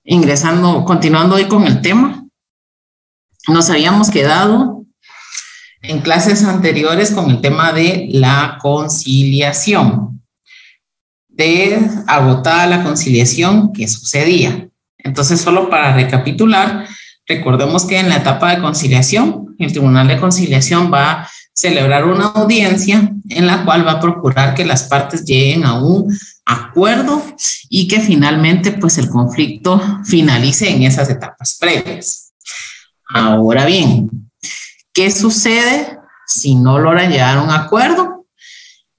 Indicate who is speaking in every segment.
Speaker 1: Continuando hoy con el tema, nos habíamos quedado en clases anteriores con el tema de la conciliación, de agotada la conciliación, ¿qué sucedía? Entonces, solo para recapitular, recordemos que en la etapa de conciliación, el Tribunal de Conciliación va a celebrar una audiencia en la cual va a procurar que las partes lleguen a un acuerdo y que finalmente pues el conflicto finalice en esas etapas previas. Ahora bien, ¿qué sucede si no logran llegar a un acuerdo?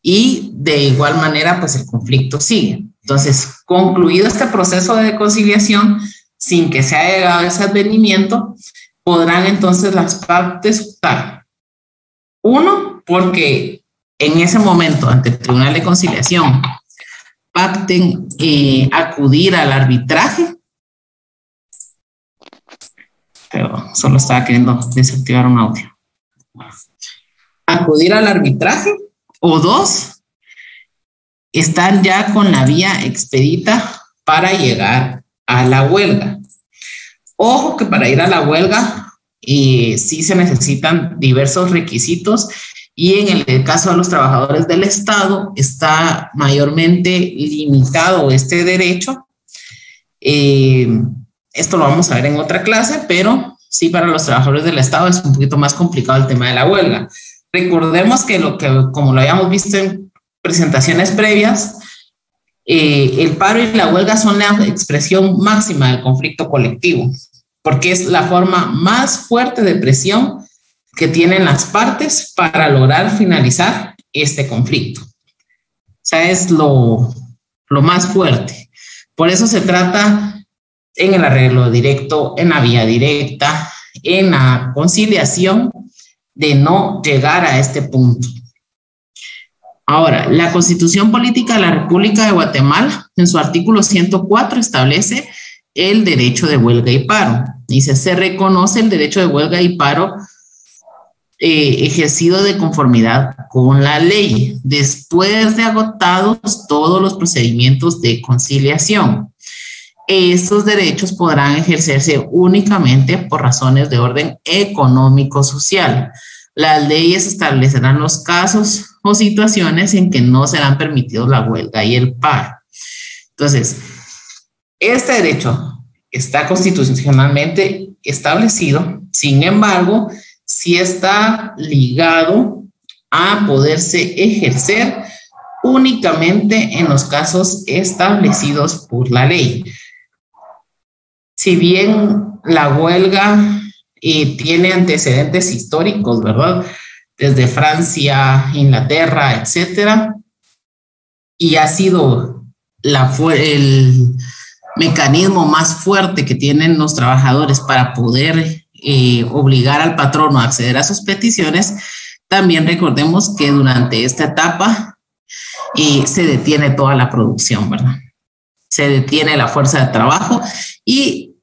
Speaker 1: Y de igual manera pues el conflicto sigue. Entonces, concluido este proceso de conciliación, sin que se haya llegado a ese advenimiento, podrán entonces las partes optar. Uno, porque en ese momento ante el Tribunal de Conciliación pacten acudir al arbitraje, pero solo estaba queriendo desactivar un audio. Acudir al arbitraje, o dos, están ya con la vía expedita para llegar a la huelga. Ojo que para ir a la huelga sí se necesitan diversos requisitos y en el caso de los trabajadores del Estado está mayormente limitado este derecho. Esto lo vamos a ver en otra clase, pero sí para los trabajadores del Estado es un poquito más complicado el tema de la huelga. Recordemos que como lo habíamos visto en presentaciones previas, el paro y la huelga son la expresión máxima del conflicto colectivo, porque es la forma más fuerte de presión que tienen las partes para lograr finalizar este conflicto. O sea, es lo más fuerte. Por eso se trata en el arreglo directo, en la vía directa, en la conciliación, de no llegar a este punto. Ahora, la Constitución Política de la República de Guatemala, en su artículo 104, establece el derecho de huelga y paro. Dice, se reconoce el derecho de huelga y paro ejercido de conformidad con la ley, después de agotados todos los procedimientos de conciliación. Estos derechos podrán ejercerse únicamente por razones de orden económico-social. Las leyes establecerán los casos o situaciones en que no serán permitidos la huelga y el paro. Entonces, este derecho está constitucionalmente establecido, sin embargo, sí está ligado a poderse ejercer únicamente en los casos establecidos por la ley. Si bien la huelga tiene antecedentes históricos, ¿verdad? Desde Francia, Inglaterra, etcétera, y ha sido el mecanismo más fuerte que tienen los trabajadores para poder obligar al patrono a acceder a sus peticiones. También recordemos que durante esta etapa se detiene toda la producción, ¿verdad? Se detiene la fuerza de trabajo y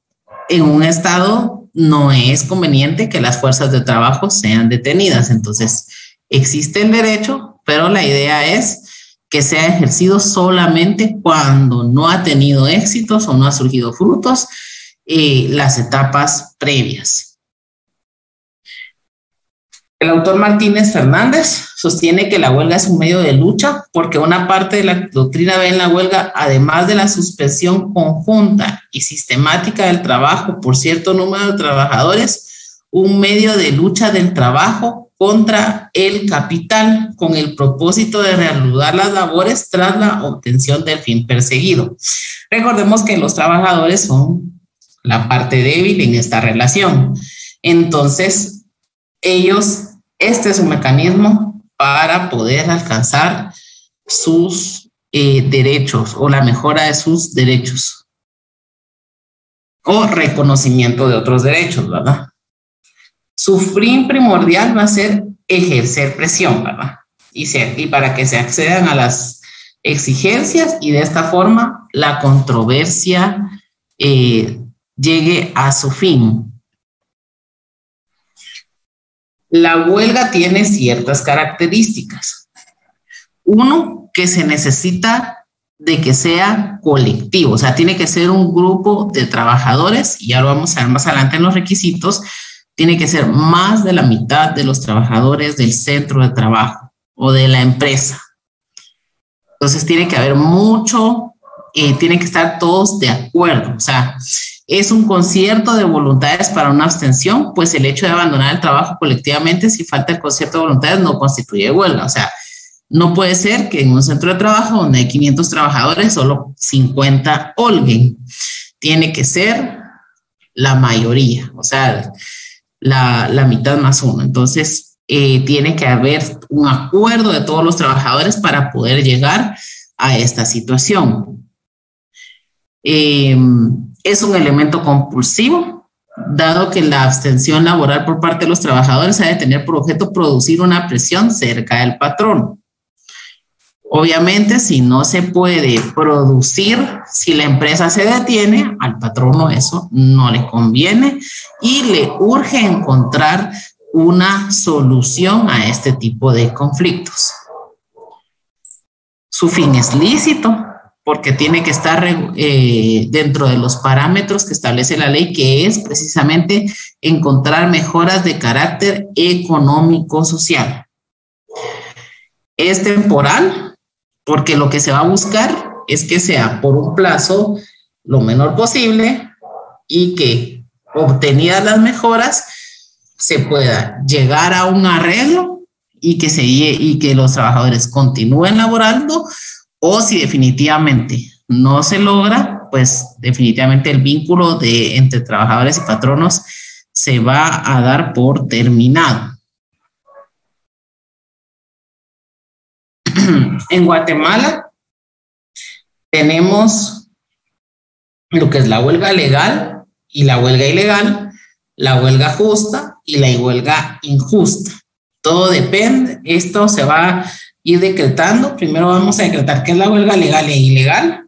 Speaker 1: en un estado no es conveniente que las fuerzas de trabajo sean detenidas. Entonces, existe el derecho, pero la idea es que sea ejercido solamente cuando no ha tenido éxitos o no ha surgido frutos las etapas previas. El autor Martínez Fernández sostiene que la huelga es un medio de lucha porque una parte de la doctrina ve en la huelga, además de la suspensión conjunta y sistemática del trabajo por cierto número de trabajadores, un medio de lucha del trabajo contra el capital con el propósito de reanudar las labores tras la obtención del fin perseguido. Recordemos que los trabajadores son la parte débil en esta relación. Entonces, este es un mecanismo para poder alcanzar sus derechos o la mejora de sus derechos o reconocimiento de otros derechos, ¿verdad? Su fin primordial va a ser ejercer presión, ¿verdad? Y para que se accedan a las exigencias y de esta forma la controversia llegue a su fin. La huelga tiene ciertas características. Uno, que se necesita de que sea colectivo, o sea, tiene que ser un grupo de trabajadores, y ya lo vamos a ver más adelante en los requisitos, tiene que ser más de la mitad de los trabajadores del centro de trabajo o de la empresa. Entonces tiene que haber mucho, tienen que estar todos de acuerdo, o sea, es un concierto de voluntades para una abstención, pues el hecho de abandonar el trabajo colectivamente, si falta el concierto de voluntades, no constituye huelga, o sea, no puede ser que en un centro de trabajo donde hay 500 trabajadores, solo 50 holguen. Tiene que ser la mayoría, o sea, la mitad más uno. Entonces, tiene que haber un acuerdo de todos los trabajadores para poder llegar a esta situación. Es un elemento compulsivo, dado que la abstención laboral por parte de los trabajadores ha de tener por objeto producir una presión cerca del patrón. Obviamente, si no se puede producir, si la empresa se detiene, al patrono eso no le conviene y le urge encontrar una solución a este tipo de conflictos. Su fin es lícito porque tiene que estar dentro de los parámetros que establece la ley, que es precisamente encontrar mejoras de carácter económico-social. Es temporal, porque lo que se va a buscar es que sea por un plazo lo menor posible y que obtenidas las mejoras se pueda llegar a un arreglo y que los trabajadores continúen laborando, o si definitivamente no se logra, pues definitivamente el vínculo entre trabajadores y patronos se va a dar por terminado. En Guatemala tenemos lo que es la huelga legal y la huelga ilegal, la huelga justa y la huelga injusta. Todo depende, esto se va a ir decretando. Primero vamos a decretar qué es la huelga legal e ilegal,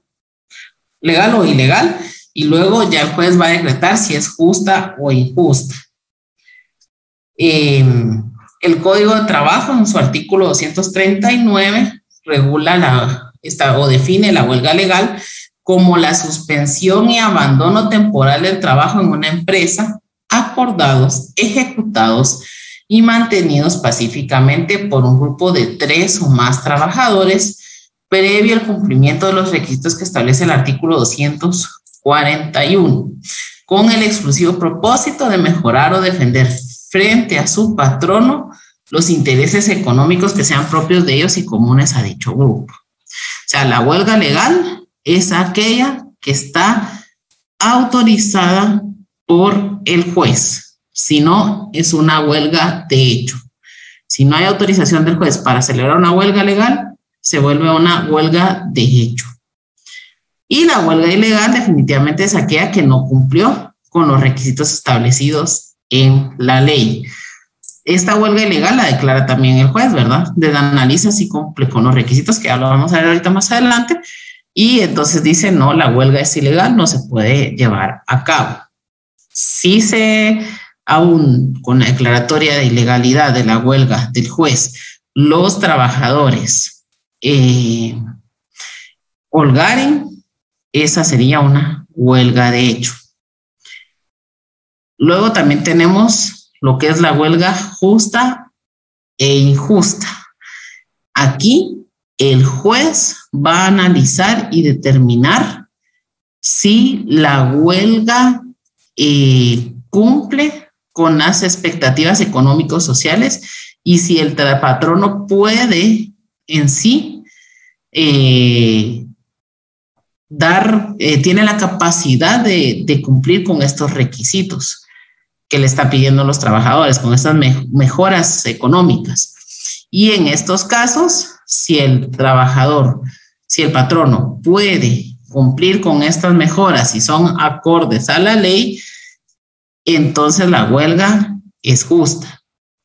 Speaker 1: legal o ilegal, y luego ya el juez va a decretar si es justa o injusta. El Código de Trabajo, en su artículo 239, regula o define la huelga legal como la suspensión y abandono temporal del trabajo en una empresa, acordados, ejecutados y mantenidos pacíficamente por un grupo de 3 o más trabajadores, previo al cumplimiento de los requisitos que establece el artículo 241, con el exclusivo propósito de mejorar o defender frente a su patrono los intereses económicos que sean propios de ellos y comunes a dicho grupo. O sea, la huelga legal es aquella que está autorizada por el juez. Si no, es una huelga de hecho. Si no hay autorización del juez para celebrar una huelga legal, se vuelve una huelga de hecho. Y la huelga ilegal definitivamente es aquella que no cumplió con los requisitos establecidos en la ley. Esta huelga ilegal la declara también el juez, ¿verdad? Analiza si cumple con los requisitos, que ya lo vamos a ver ahorita más adelante, y entonces dice, no, la huelga es ilegal, no se puede llevar a cabo. Si aún con la declaratoria de ilegalidad de la huelga del juez, los trabajadores holgaren, esa sería una huelga de hecho. Luego también tenemos lo que es la huelga justa e injusta. Aquí el juez va a analizar y determinar si la huelga cumple con las expectativas económicos sociales y si el patrono puede en sí tiene la capacidad de cumplir con estos requisitos que le está pidiendo los trabajadores, con estas mejoras económicas. Y en estos casos, si el patrono puede cumplir con estas mejoras y son acordes a la ley, entonces la huelga es justa.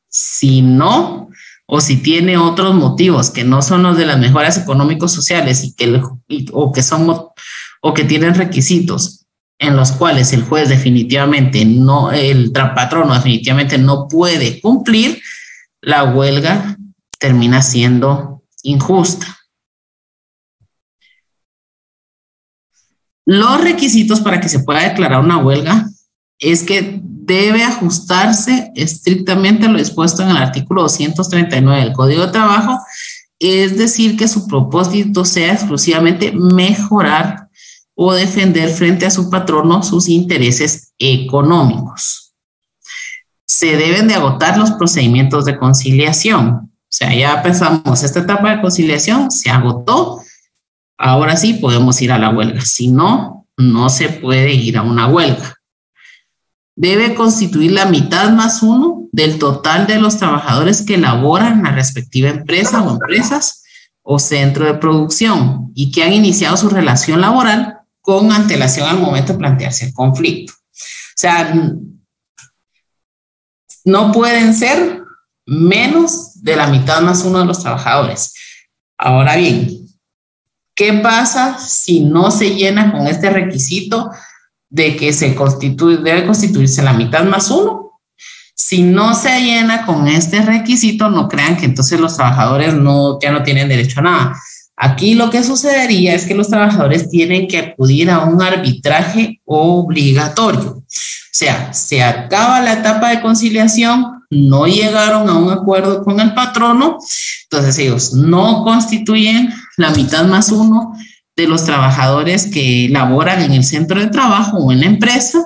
Speaker 1: Si no, o si tiene otros motivos que no son los de las mejoras económicos sociales o que tienen requisitos en los cuales el juez definitivamente el patrono definitivamente no puede cumplir, la huelga termina siendo injusta. Los requisitos para que se pueda declarar una huelga es que debe ajustarse estrictamente a lo dispuesto en el artículo 239 del Código de Trabajo, es decir, que su propósito sea exclusivamente mejorar o defender frente a su patrono sus intereses económicos. Se deben de agotar los procedimientos de conciliación. O sea, ya pensamos, esta etapa de conciliación se agotó, ahora sí podemos ir a la huelga. Si no, no se puede ir a una huelga. Debe constituir la mitad más uno del total de los trabajadores que laboran en la respectiva empresa o empresas o centro de producción y que han iniciado su relación laboral con antelación al momento de plantearse el conflicto. O sea, no pueden ser menos de la mitad más uno de los trabajadores. Ahora bien, ¿qué pasa si no se llena con este requisito de que debe constituirse la mitad más uno? Si no se llena con este requisito, no crean que entonces los trabajadores ya no tienen derecho a nada. Aquí lo que sucedería es que los trabajadores tienen que acudir a un arbitraje obligatorio. O sea, se acaba la etapa de conciliación, no llegaron a un acuerdo con el patrono, entonces ellos no constituyen la mitad más uno de los trabajadores que laboran en el centro de trabajo o en la empresa,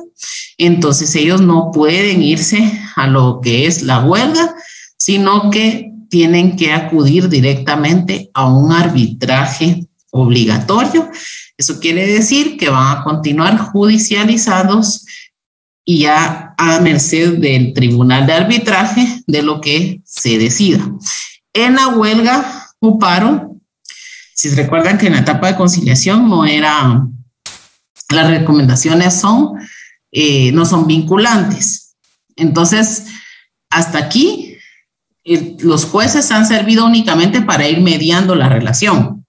Speaker 1: entonces ellos no pueden irse a lo que es la huelga, sino que tienen que acudir directamente a un arbitraje obligatorio. Eso quiere decir que van a continuar judicializados y ya a merced del tribunal de arbitraje de lo que se decida. En la huelga o paro, si se recuerdan que en la etapa de conciliación las recomendaciones no son vinculantes. Entonces, hasta aquí, los jueces han servido únicamente para ir mediando la relación.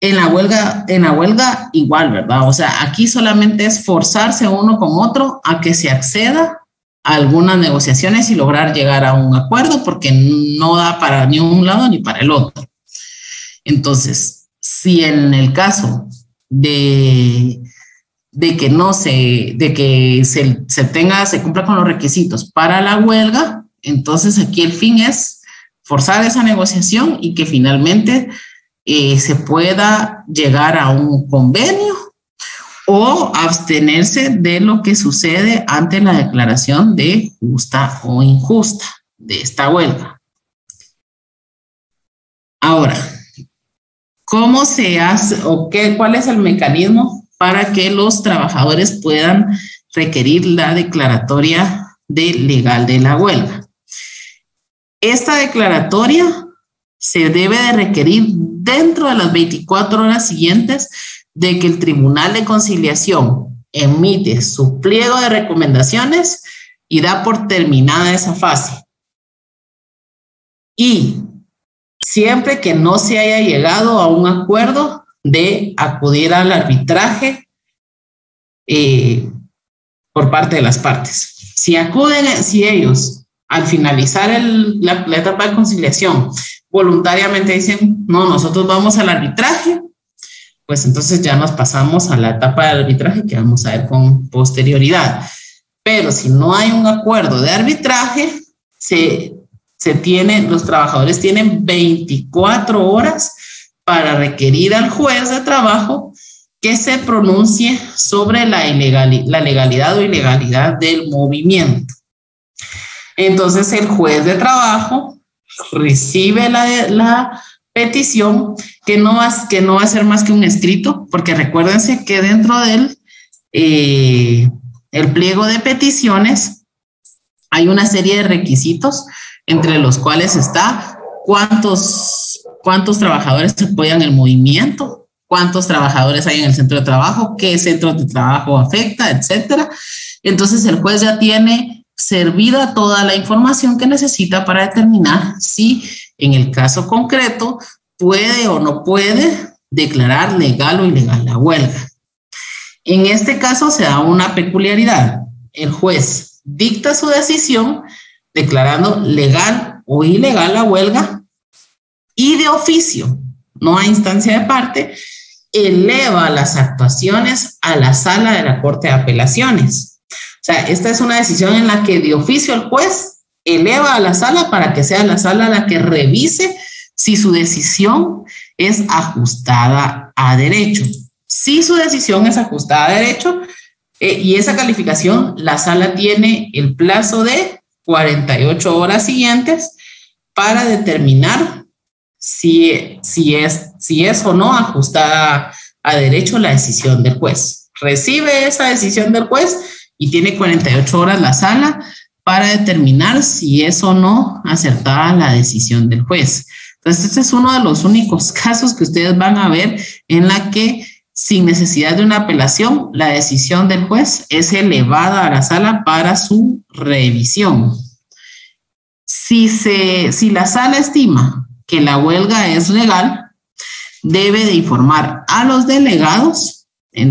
Speaker 1: En la huelga igual, ¿verdad? O sea, aquí solamente es forzarse uno con otro a que se acceda a algunas negociaciones y lograr llegar a un acuerdo, porque no da para ni un lado ni para el otro. Entonces, si en el caso de que se cumpla con los requisitos para la huelga, entonces aquí el fin es forzar esa negociación y que finalmente se pueda llegar a un convenio o abstenerse de lo que sucede ante la declaración de justa o injusta de esta huelga. Ahora, ¿cómo se hace o cuál es el mecanismo para que los trabajadores puedan requerir la declaratoria legal de la huelga? Esta declaratoria se debe de requerir dentro de las 24 horas siguientes de que el Tribunal de Conciliación emite su pliego de recomendaciones y da por terminada esa fase. Y siempre que no se haya llegado a un acuerdo de acudir al arbitraje por parte de las partes. Si ellos al finalizar la etapa de conciliación voluntariamente dicen, no, nosotros vamos al arbitraje, pues entonces ya nos pasamos a la etapa del arbitraje que vamos a ver con posterioridad. Pero si no hay un acuerdo de arbitraje, los trabajadores tienen 24 horas para requerir al juez de trabajo que se pronuncie sobre la legalidad o ilegalidad del movimiento. Entonces el juez de trabajo recibe la petición, que no va a ser más que un escrito, porque recuérdense que dentro del el pliego de peticiones hay una serie de requisitos, entre los cuales está cuántos trabajadores apoyan el movimiento, cuántos trabajadores hay en el centro de trabajo, qué centro de trabajo afecta, etcétera. Entonces el juez ya tiene servida toda la información que necesita para determinar si en el caso concreto puede o no puede declarar legal o ilegal la huelga. En este caso se da una peculiaridad. El juez dicta su decisión declarando legal o ilegal la huelga y de oficio, no a instancia de parte, eleva las actuaciones a la sala de la Corte de Apelaciones. O sea, esta es una decisión en la que de oficio el juez eleva a la sala para que sea la sala la que revise si su decisión es ajustada a derecho. Si su decisión es ajustada a derecho y esa calificación, la sala tiene el plazo de 48 horas siguientes para determinar si es o no ajustada a derecho la decisión del juez. Recibe esa decisión del juez y tiene 48 horas la sala para determinar si es o no acertada la decisión del juez. Entonces, este es uno de los únicos casos que ustedes van a ver en la que, sin necesidad de una apelación, la decisión del juez es elevada a la sala para su revisión. Si la sala estima que la huelga es legal, debe de informar a los delegados,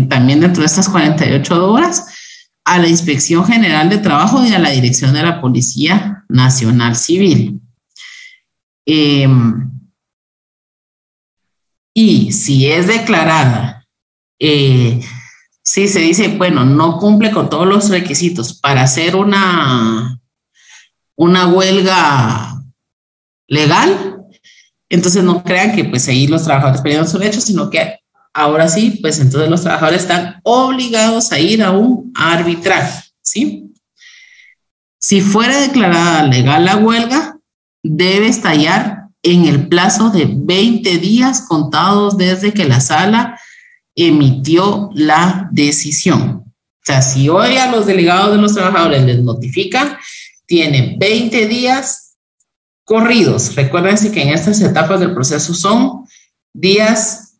Speaker 1: también dentro de estas 48 horas, a la Inspección General de Trabajo y a la Dirección de la Policía Nacional Civil. Y si es declarada, si se dice, bueno, no cumple con todos los requisitos para hacer una huelga legal, entonces no crean que pues ahí los trabajadores perdieron sus derechos, sino que ahora sí, pues entonces los trabajadores están obligados a ir a un arbitraje, ¿sí? Si fuera declarada legal la huelga, debe estallar en el plazo de 20 días contados desde que la sala emitió la decisión. O sea, si hoy a los delegados de los trabajadores les notifican, tiene 20 días corridos. Recuérdense que en estas etapas del proceso son días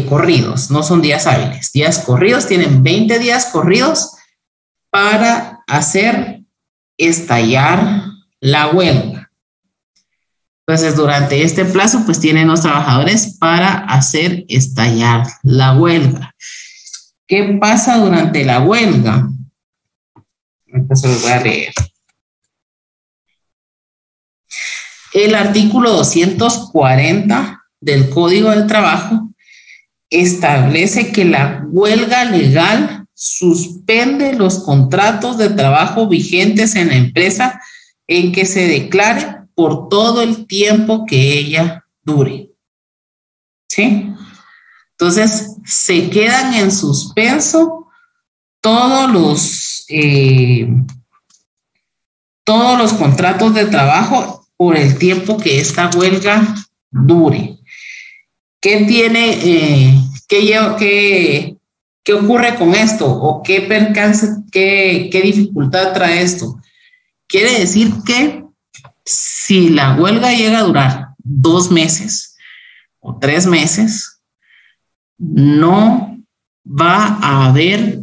Speaker 1: corridos, no son días hábiles. Días corridos, tienen 20 días corridos para hacer estallar la huelga. Entonces, durante este plazo, pues tienen los trabajadores para hacer estallar la huelga. ¿Qué pasa durante la huelga? Ahorita se los voy a leer. El artículo 240 del Código del Trabajo establece que la huelga legal suspende los contratos de trabajo vigentes en la empresa en que se declare por todo el tiempo que ella dure. ¿Sí? Entonces, se quedan en suspenso todos los contratos de trabajo por el tiempo que esta huelga dure. ¿Qué ocurre con esto? ¿O qué percance, qué dificultad trae esto? Quiere decir que si la huelga llega a durar 2 meses o 3 meses, no va a haber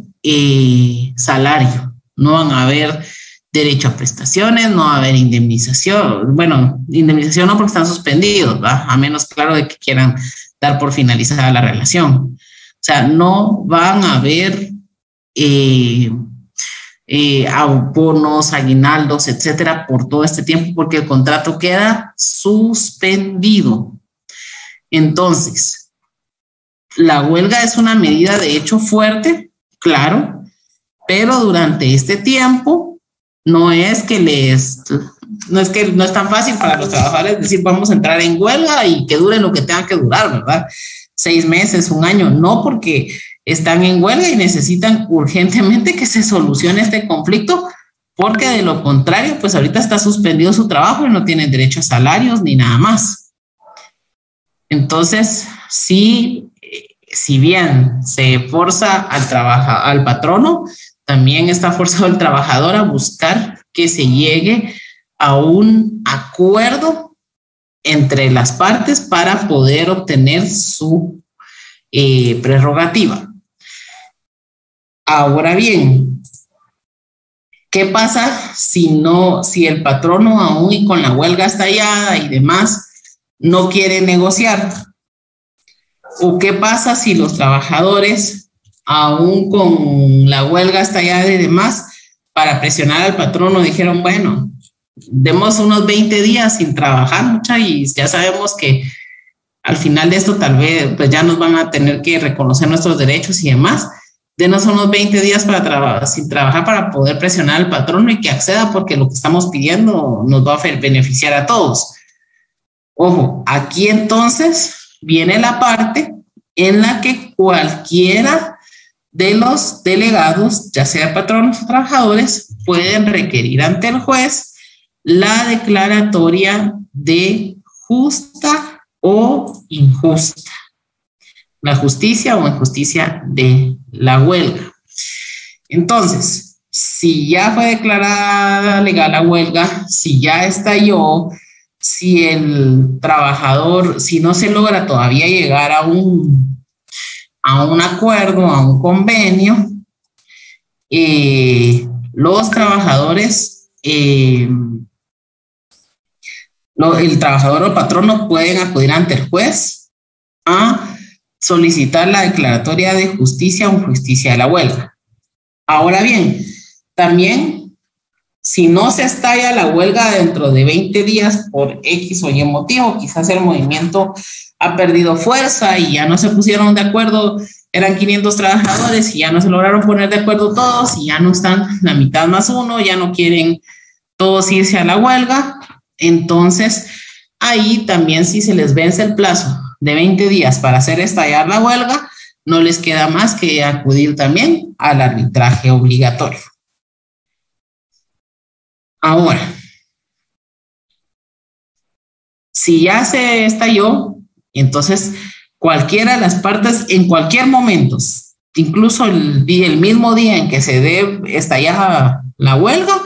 Speaker 1: salario, no van a haber derecho a prestaciones, no va a haber indemnización. Bueno, indemnización no porque están suspendidos, ¿va? A menos, claro, de que quieran dar por finalizada la relación. O sea, no van a haber bonos, aguinaldos, etcétera, por todo este tiempo, porque el contrato queda suspendido. Entonces, la huelga es una medida de hecho fuerte, claro, pero durante este tiempo no es tan fácil para los trabajadores decir vamos a entrar en huelga y que dure lo que tenga que durar, ¿verdad? 6 meses, 1 año, no, porque están en huelga y necesitan urgentemente que se solucione este conflicto, porque de lo contrario, pues ahorita está suspendido su trabajo y no tienen derecho a salarios ni nada más. Entonces, si bien se forza al patrono, también está forzado el trabajador a buscar que se llegue a un acuerdo entre las partes para poder obtener su prerrogativa. Ahora bien, ¿qué pasa si el patrono aún y con la huelga estallada y demás no quiere negociar? ¿O qué pasa si los trabajadores aún con la huelga estallada y demás para presionar al patrono dijeron, bueno, demos unos 20 días sin trabajar mucha y ya sabemos que al final de esto tal vez pues ya nos van a tener que reconocer nuestros derechos y demás. Denos unos 20 días para sin trabajar para poder presionar al patrono y que acceda, porque lo que estamos pidiendo nos va a beneficiar a todos. Ojo, aquí entonces viene la parte en la que cualquiera de los delegados, ya sea patronos o trabajadores, pueden requerir ante el juez la declaratoria de justa o injusta, la justicia o injusticia de la huelga. Entonces, si ya fue declarada legal la huelga, si ya estalló, si el trabajador, si no se logra todavía llegar a un acuerdo, a un convenio, los trabajadores, el trabajador o el patrono pueden acudir ante el juez a solicitar la declaratoria de justicia o injusticia de la huelga. Ahora bien, también, si no se estalla la huelga dentro de 20 días por X o Y motivo, quizás el movimiento ha perdido fuerza y ya no se pusieron de acuerdo, eran 500 trabajadores y ya no se lograron poner de acuerdo todos y ya no están la mitad más uno, ya no quieren todos irse a la huelga. Entonces, ahí también, si se les vence el plazo de 20 días para hacer estallar la huelga, no les queda más que acudir también al arbitraje obligatorio. Ahora, si ya se estalló, entonces cualquiera de las partes en cualquier momento, incluso el mismo día en que se dé estallar la huelga,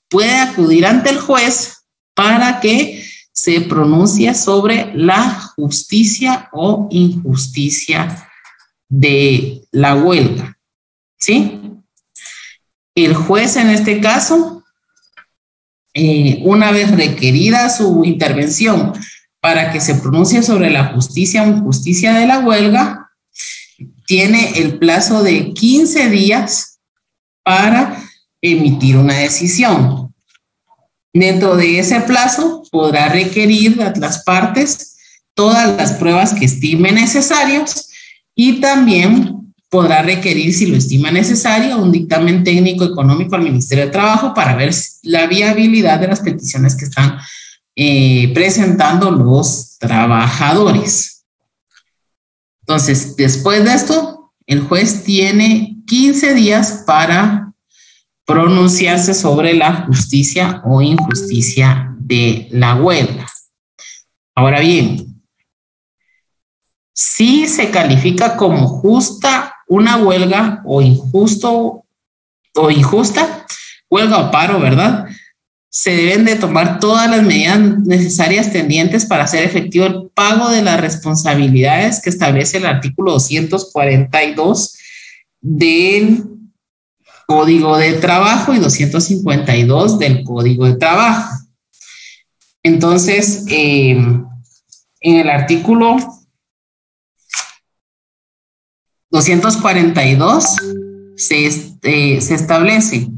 Speaker 1: puede acudir ante el juez para que se pronuncie sobre la justicia o injusticia de la huelga, ¿sí? El juez en este caso, una vez requerida su intervención para que se pronuncie sobre la justicia o injusticia de la huelga, tiene el plazo de 15 días para emitir una decisión. Dentro de ese plazo podrá requerir a las partes todas las pruebas que estime necesarios y también podrá requerir, si lo estima necesario, un dictamen técnico económico al Ministerio de Trabajo para ver la viabilidad de las peticiones que están presentando los trabajadores. Entonces, después de esto, el juez tiene 15 días para pronunciarse sobre la justicia o injusticia de la huelga. Ahora bien, si se califica como justa una huelga o injusto o injusta, huelga o paro, ¿verdad? Se deben de tomar todas las medidas necesarias tendientes para hacer efectivo el pago de las responsabilidades que establece el artículo 242 del Código de Trabajo y 252 del Código de Trabajo. Entonces, en el artículo 242 se establece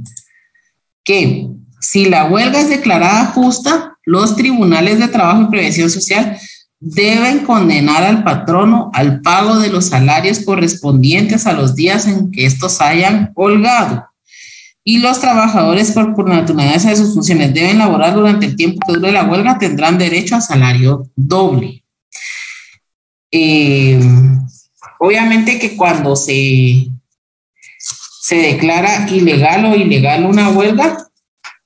Speaker 1: que si la huelga es declarada justa, los tribunales de trabajo y previsión social deben condenar al patrono al pago de los salarios correspondientes a los días en que estos hayan holgado. Y los trabajadores, por naturaleza de sus funciones, deben laborar durante el tiempo que dure la huelga, tendrán derecho a salario doble. Obviamente que cuando se declara ilegal o ilegal una huelga,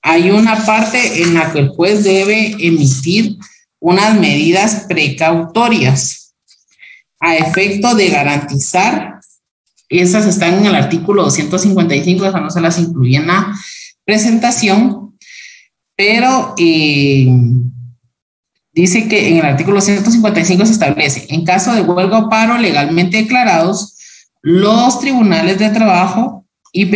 Speaker 1: hay una parte en la que el juez debe emitir unas medidas precautorias a efecto de garantizar. Esas están en el artículo 255, esas no se las incluí en la presentación, pero dice que en el artículo 155 se establece: en caso de huelga o paro legalmente declarados, los tribunales de trabajo y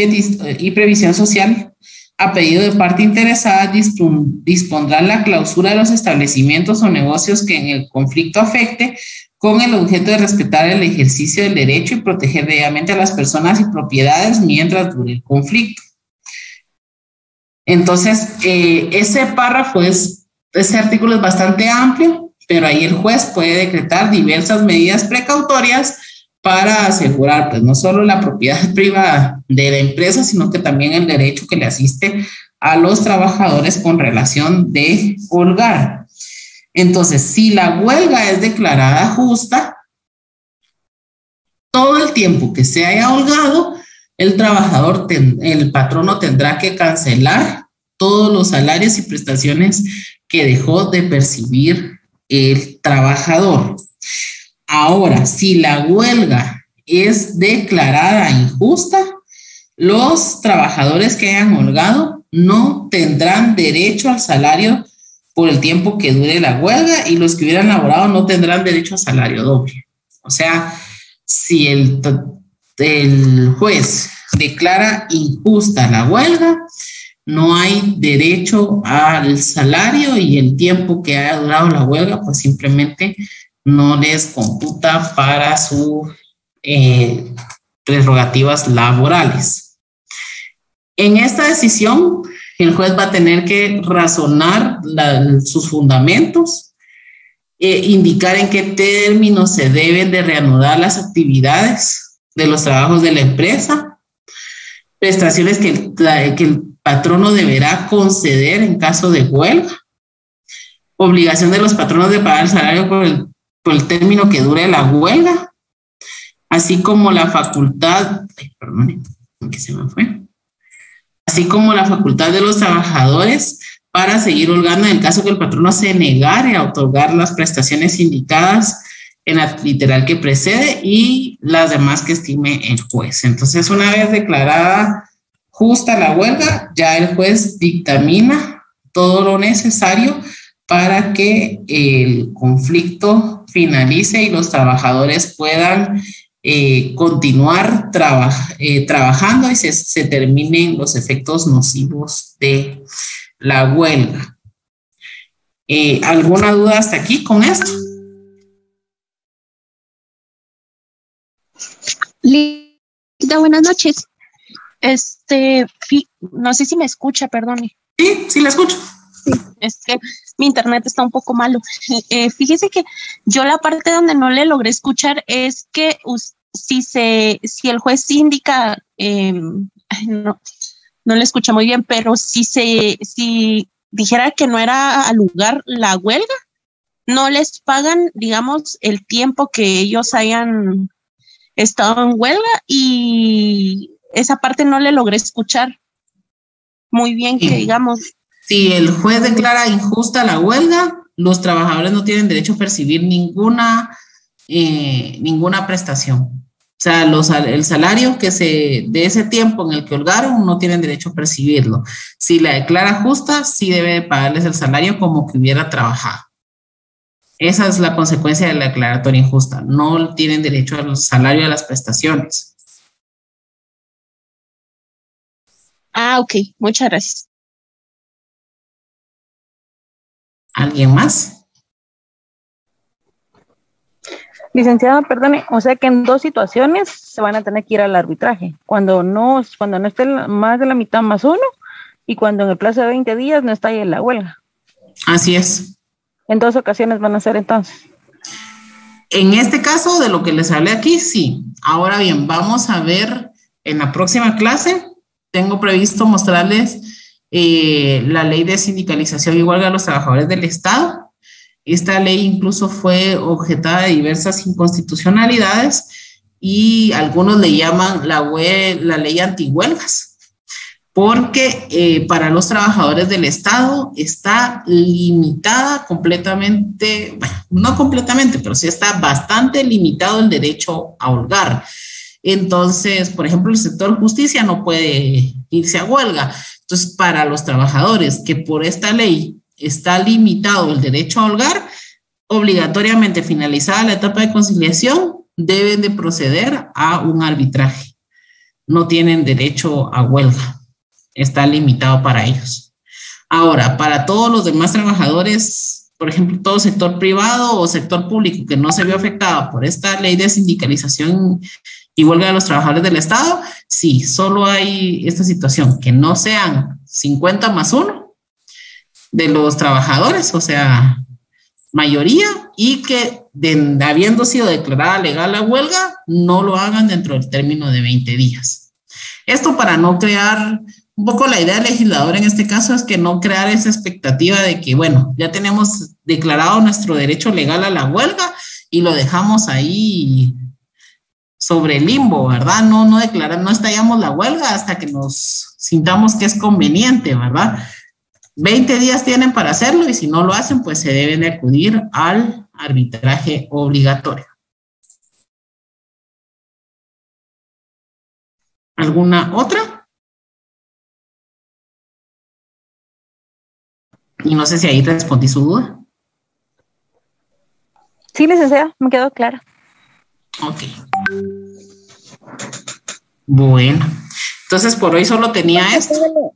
Speaker 1: previsión social, a pedido de parte interesada, dispondrán la clausura de los establecimientos o negocios que en el conflicto afecte, con el objeto de respetar el ejercicio del derecho y proteger debidamente a las personas y propiedades mientras dure el conflicto. Entonces, ese párrafo ese artículo es bastante amplio pero ahí el juez puede decretar diversas medidas precautorias para asegurar, pues, no solo la propiedad privada de la empresa, sino que también el derecho que le asiste a los trabajadores con relación de holgar. Entonces, si la huelga es declarada justa, todo el tiempo que se haya holgado, el patrono tendrá que cancelar todos los salarios y prestaciones que dejó de percibir el trabajador. Ahora, si la huelga es declarada injusta, los trabajadores que hayan holgado no tendrán derecho al salario por el tiempo que dure la huelga, y los que hubieran laborado no tendrán derecho a salario doble. O sea, si el juez declara injusta la huelga, no hay derecho al salario, y el tiempo que haya durado la huelga, pues simplemente no les computa para sus prerrogativas laborales. En esta decisión, el juez va a tener que razonar sus fundamentos, indicar en qué términos se deben de reanudar las actividades de los trabajos de la empresa, prestaciones que el patrono deberá conceder en caso de huelga, obligación de los patronos de pagar el salario por el término que dure la huelga, así como la facultad, así como la facultad de los trabajadores para seguir holgando en el caso que el patrono se negare a otorgar las prestaciones indicadas en la literal que precede y las demás que estime el juez. Entonces, una vez declarada justa la huelga, ya el juez dictamina todo lo necesario para que el conflicto finalice y los trabajadores puedan continuar trabajando y se terminen los efectos nocivos de la huelga. ¿Alguna duda hasta aquí con esto?
Speaker 2: Linda, buenas noches. No sé si me escucha, perdone.
Speaker 1: Sí, la escucho.
Speaker 2: Sí, es que mi internet está un poco malo. Fíjese que yo la parte donde no le logré escuchar es que si el juez indica, no le escuché muy bien, pero si dijera que no era al lugar la huelga, no les pagan, digamos, el tiempo que ellos hayan estado en huelga, y esa parte no le logré escuchar muy bien, que digamos.
Speaker 1: Si el juez declara injusta la huelga, los trabajadores no tienen derecho a percibir ninguna prestación. O sea, el salario de ese tiempo en el que holgaron no tienen derecho a percibirlo. Si la declara justa, sí debe pagarles el salario como que hubiera trabajado. Esa es la consecuencia de la declaratoria injusta. No tienen derecho al salario, a las prestaciones.
Speaker 2: Ok. Muchas gracias.
Speaker 1: ¿Alguien más?
Speaker 3: Licenciada, perdone, o sea que en dos situaciones se van a tener que ir al arbitraje, cuando no esté más de la mitad más uno, y cuando en el plazo de 20 días no está ahí en la huelga.
Speaker 1: Así es.
Speaker 3: En dos ocasiones van a ser entonces.
Speaker 1: En este caso, de lo que les hablé aquí, sí. Ahora bien, vamos a ver en la próxima clase, tengo previsto mostrarles la ley de sindicalización y huelga de los trabajadores del Estado. Esta ley incluso fue objetada de diversas inconstitucionalidades y algunos le llaman la ley antihuelgas, porque para los trabajadores del Estado está limitada completamente, bueno, no completamente, pero sí está bastante limitado el derecho a holgar. Entonces, por ejemplo, el sector justicia no puede irse a huelga. Entonces, para los trabajadores que por esta ley está limitado el derecho a holgar, obligatoriamente finalizada la etapa de conciliación, deben de proceder a un arbitraje. No tienen derecho a huelga. Está limitado para ellos. Ahora, para todos los demás trabajadores, por ejemplo, todo sector privado o sector público que no se vio afectado por esta ley de sindicalización y huelga de los trabajadores del Estado, sí, solo hay esta situación, que no sean 50 más 1 de los trabajadores, o sea, mayoría y que habiendo sido declarada legal la huelga, no lo hagan dentro del término de 20 días. Esto para no crear, un poco la idea del legislador en este caso es que no crear esa expectativa de que, bueno, ya tenemos declarado nuestro derecho legal a la huelga y lo dejamos ahí sobre el limbo, ¿verdad? No estallamos la huelga hasta que nos sintamos que es conveniente, ¿verdad? 20 días tienen para hacerlo y si no lo hacen, pues se deben de acudir al arbitraje obligatorio. ¿Alguna otra? Y no sé si ahí respondí su duda.
Speaker 3: Sí, licenciada, me quedó clara.
Speaker 1: Ok. Bueno, entonces por hoy solo tenía esto.